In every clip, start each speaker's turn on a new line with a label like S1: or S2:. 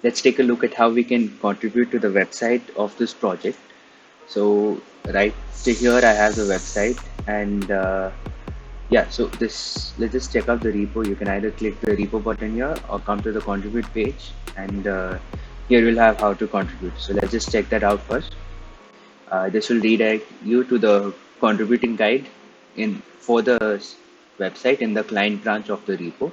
S1: let's take a look at how we can contribute to the website of this project. So right here I have the website, and yeah, so this, let's just check out the repo. You can either click the repo button here or come to the contribute page, and here you'll have how to contribute. So let's just check that out first. This will redirect you to the contributing guide in for the website in the client branch of the repo.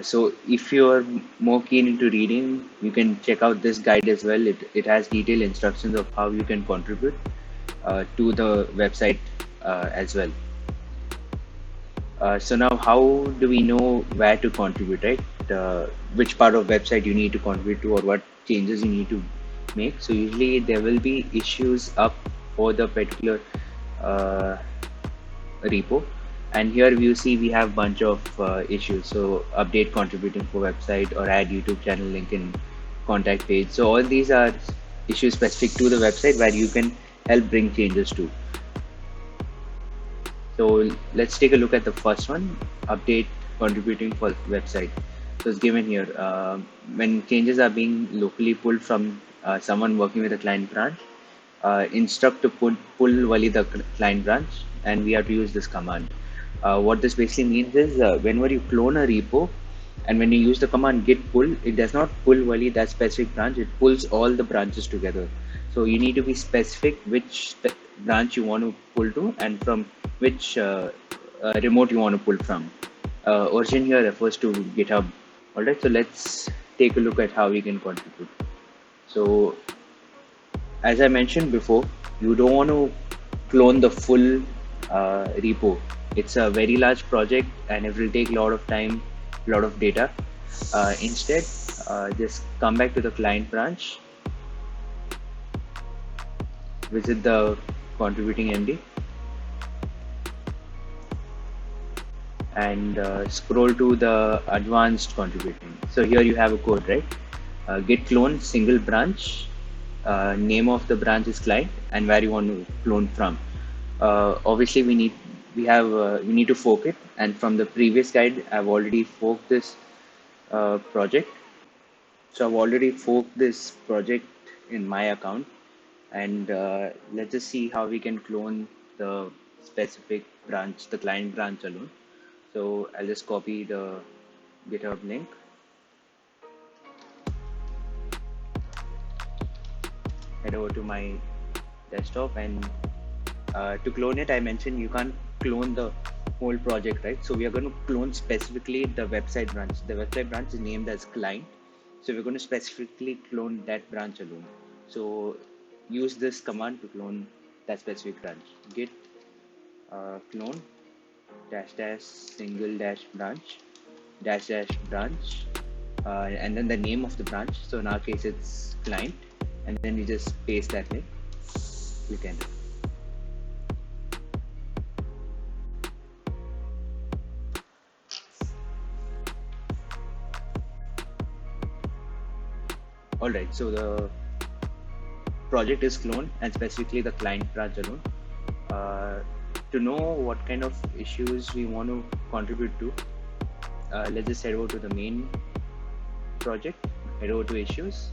S1: So if you're more keen into reading, you can check out this guide as well. It has detailed instructions of how you can contribute to the website as well. So now, how do we know where to contribute, right? Which part of website you need to contribute to, or what changes you need to make. So usually there will be issues up for the particular uh, repo, and here you see we have bunch of issues. So update contributing for website, or add YouTube channel link in contact page. So all these are issues specific to the website where you can help bring changes to. So let's take a look at the first one, update contributing for website. So it's given here. When changes are being locally pulled from someone working with a client branch, instruct to pull Wali the client branch, and we have to use this command. What this basically means is whenever you clone a repo, and when you use the command git pull, it does not pull Wali that specific branch, it pulls all the branches together. So you need to be specific which branch you want to pull to, and from which remote you want to pull from. Origin here refers to GitHub. Alright, so let's take a look at how we can contribute. So as I mentioned before, you don't want to clone the full repo. It's a very large project and it will take a lot of time, a lot of data. Instead, just come back to the client branch, visit the contributing MD, and scroll to the advanced contributing. So here you have a code, right? Git clone single branch, name of the branch is client, and where you want to clone from. Obviously we need to fork it, and from the previous guide I've already forked this project. So I've already forked this project in my account, and let's just see how we can clone the specific branch, the client branch alone. So I'll just copy the GitHub link, head over to my desktop, and to clone it, I mentioned you can't clone the whole project, right? So we are going to clone specifically the website branch. The website branch is named as client, so we're going to specifically clone that branch alone. So use this command to clone that specific branch. Git clone -- single branch branch, and then the name of the branch. So in our case it's client, and then you just paste that link, click enter. Alright, so the project is cloned, and specifically the client branch alone. To know what kind of issues we want to contribute to, let's just head over to the main project, head over to issues,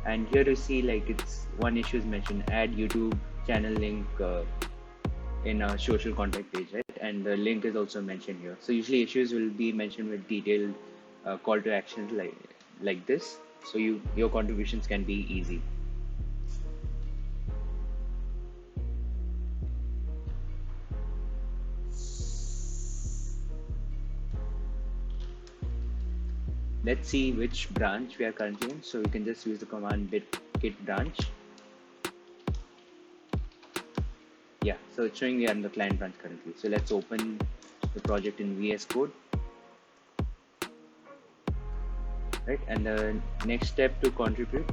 S1: and here you see like it's one issue is mentioned, add YouTube channel link in a social contact page, right? And the link is also mentioned here. So usually issues will be mentioned with detailed call to actions like this, so your contributions can be easy. Let's see which branch we are currently in. So we can just use the command git branch. Yeah, so it's showing we are in the client branch currently. So let's open the project in VS Code. Right, and the next step to contribute,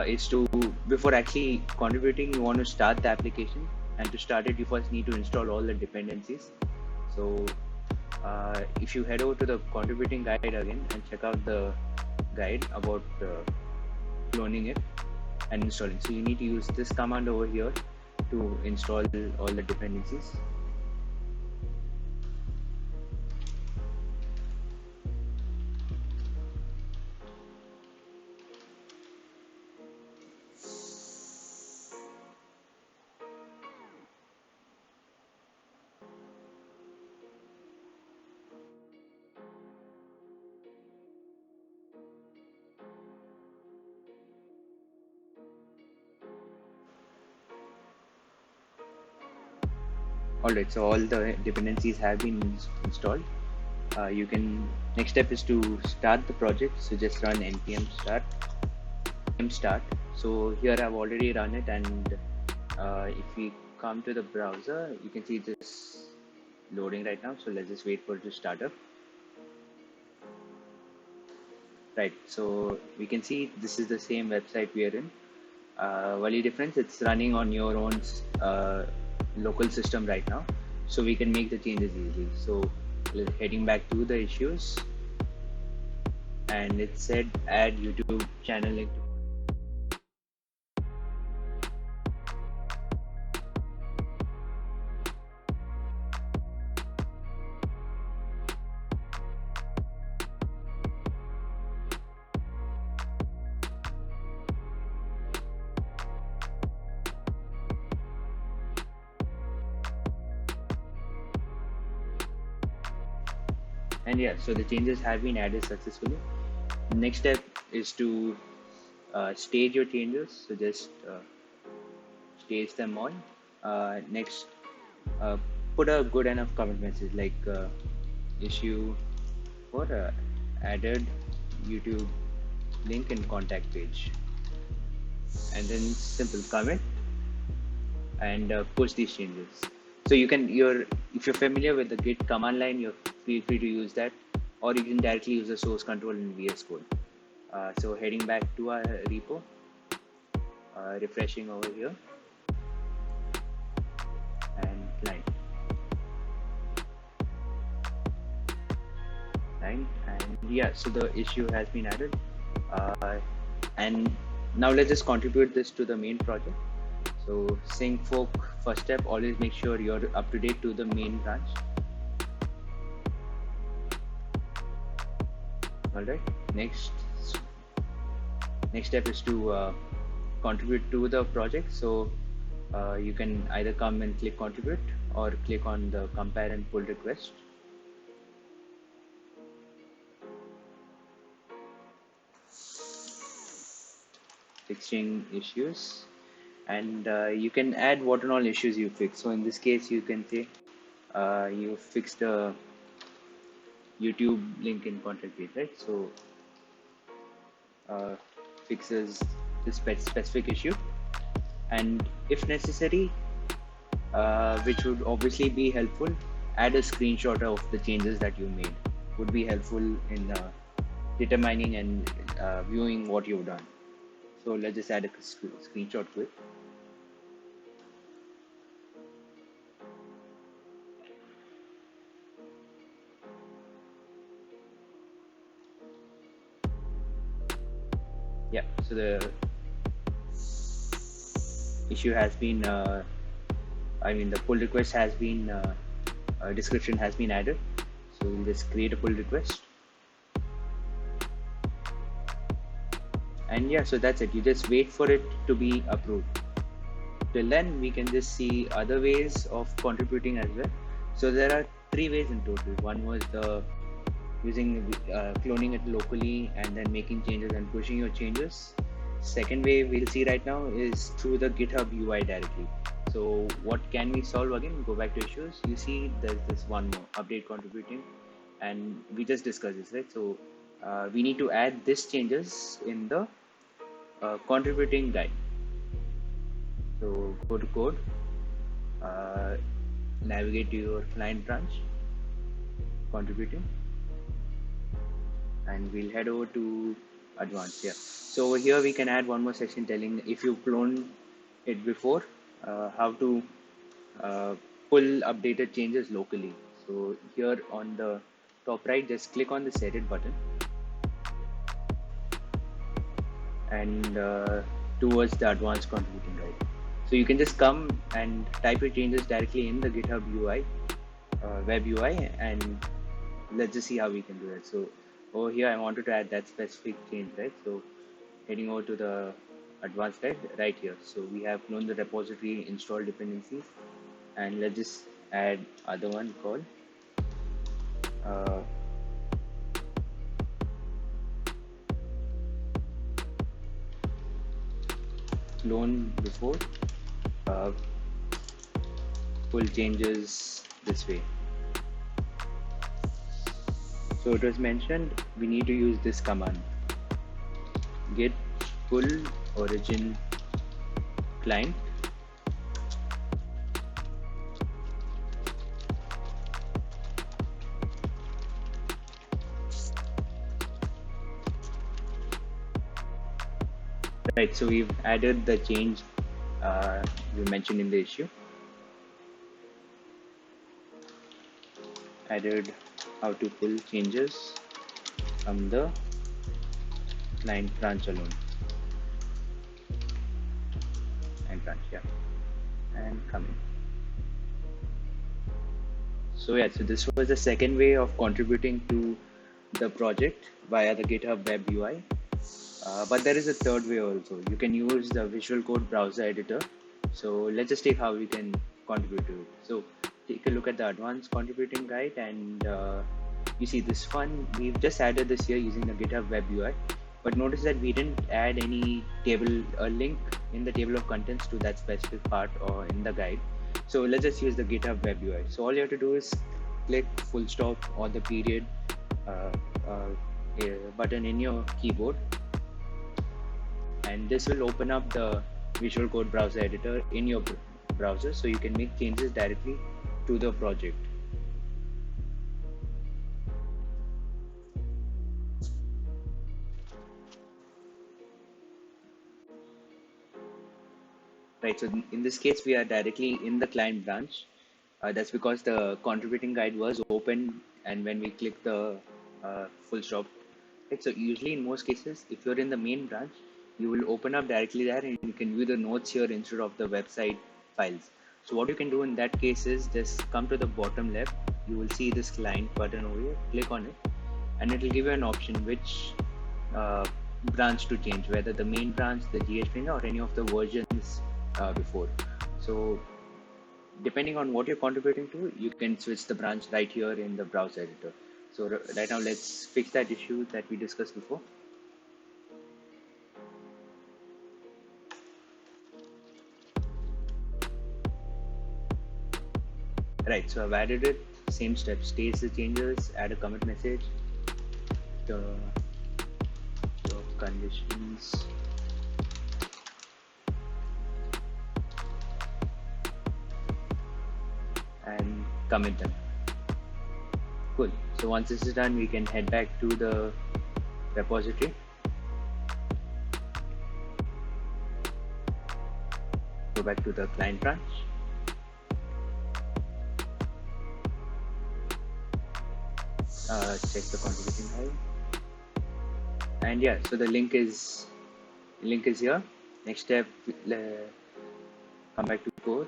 S1: is to, before actually contributing, you want to start the application, and to start it, you first need to install all the dependencies. So if you head over to the contributing guide again and check out the guide about cloning it and installing, so you need to use this command over here to install all the dependencies. Alright, so all the dependencies have been installed. You can Next step is to start the project. So just run npm start. So here I've already run it, and if we come to the browser, you can see this loading right now. So let's just wait for it to start up. Right, so we can see this is the same website we are in. Only difference, it's running on your own local system right now, so we can make the changes easily. So heading back to the issues, and it said add YouTube channel link. And yeah, so the changes have been added successfully. Next step is to stage your changes. So just stage them all. Next, uh, put a good enough comment message like issue for added YouTube link in contact page, and then simple comment and push these changes. So if you're familiar with the Git command line, you feel free to use that, or you can directly use the source control in VS Code. So heading back to our repo, refreshing over here, and line, and yeah, so the issue has been added, and now let's just contribute this to the main project. So sync fork, first step, always make sure you're up to date to the main branch. All right, next step is to contribute to the project. So you can either come and click contribute, or click on the compare and pull request. Fixing issues, and you can add what and all issues you fix. So in this case, you can say you fixed the YouTube link in contact page, right? So fixes this specific issue, and if necessary, which would obviously be helpful, add a screenshot of the changes that you made. Would be helpful in determining and viewing what you've done. So let's just add a screenshot quick. Yeah, so the issue has been, the pull request has been, description has been added. So we'll just create a pull request. And yeah, so that's it. You just wait for it to be approved. Till then, we can just see other ways of contributing as well. So there are 3 ways in total. One was the using cloning it locally and then making changes and pushing your changes. Second way we'll see right now is through the GitHub UI directly. So what can we solve again? Go back to issues. You see there's this one more, update contributing, and we just discussed this, right? So we need to add these changes in the contributing guide. So go to code, navigate to your client branch, contributing, and we'll head over to advanced. Yeah, so over here we can add one more section telling if you cloned it before, how to pull updated changes locally. So here on the top right, just click on this edit button, and towards the advanced contributing guide. So you can just come and type your changes directly in the GitHub UI, Web UI, and let's just see how we can do that. So over here, I wanted to add that specific change, right? So heading over to the advanced guide right here. So we have cloned the repository, installed dependencies, and let's just add other one called clone before pull changes this way. So it was mentioned we need to use this command, git pull origin client. Right, so we've added the change we mentioned in the issue. Added how to pull changes from the client branch alone. And branch, yeah. And coming. So yeah, so this was the second way of contributing to the project via the GitHub Web UI. But there is a third way also. You can use the Visual Code browser editor. So let's just take how we can contribute to it. So take a look at the advanced contributing guide, and you see this one, we've just added this here using the GitHub Web UI. But notice that we didn't add any table, a link in the table of contents to that specific part or in the guide. So let's just use the GitHub Web UI. So all you have to do is click full stop or the period uh, button in your keyboard, and this will open up the Visual Code browser editor in your browser, so you can make changes directly to the project. Right, so in this case, we are directly in the client branch. That's because the contributing guide was open, and when we click the full stop, right, so usually in most cases, if you're in the main branch, you will open up directly there and you can view the notes here instead of the website files. So what you can do in that case is just come to the bottom left, you will see this client button over here, click on it, and it will give you an option which uh, branch to change, whether the main branch, the GH or any of the versions before. So depending on what you're contributing to, you can switch the branch right here in the browser editor. So right now, let's fix that issue that we discussed before. Right, so I've added it, same steps, stage the changes, add a commit message, the conditions, and commit them. Cool. So once this is done, we can head back to the repository. Go back to the client branch. Check the contributing file. And yeah, so the link is here. Next step, come back to core.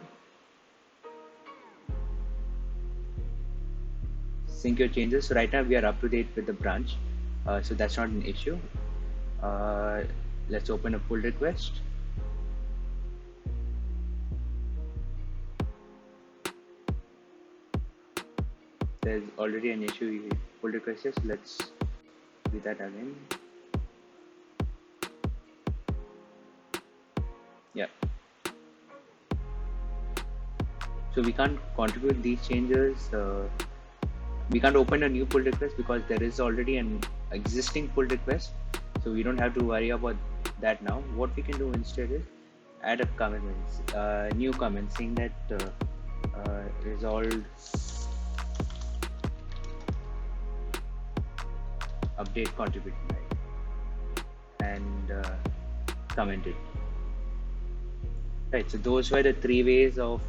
S1: Sync your changes. So right now we are up to date with the branch, so that's not an issue. Let's open a pull request. There's already an issue with pull requests. Let's do that again. Yeah. So we can't contribute these changes. We can't open a new pull request because there is already an existing pull request. So we don't have to worry about that now. What we can do instead is add a comment, new comment saying that resolved update contributing right, and comment it. Right, so those were the three ways of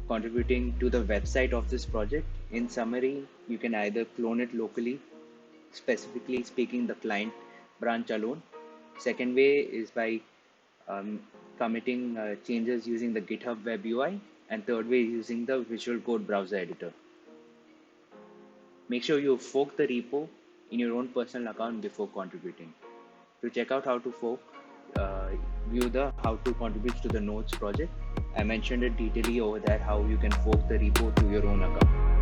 S1: contributing to the website of this project. In summary, you can either clone it locally, specifically speaking the client branch alone. Second way is by committing changes using the GitHub Web UI, and third way is using the Visual Code browser editor. Make sure you fork the repo in your own personal account before contributing. To check out how to fork, view the how to contribute to the nodes project. I mentioned it detailedly over there how you can fork the repo to your own account.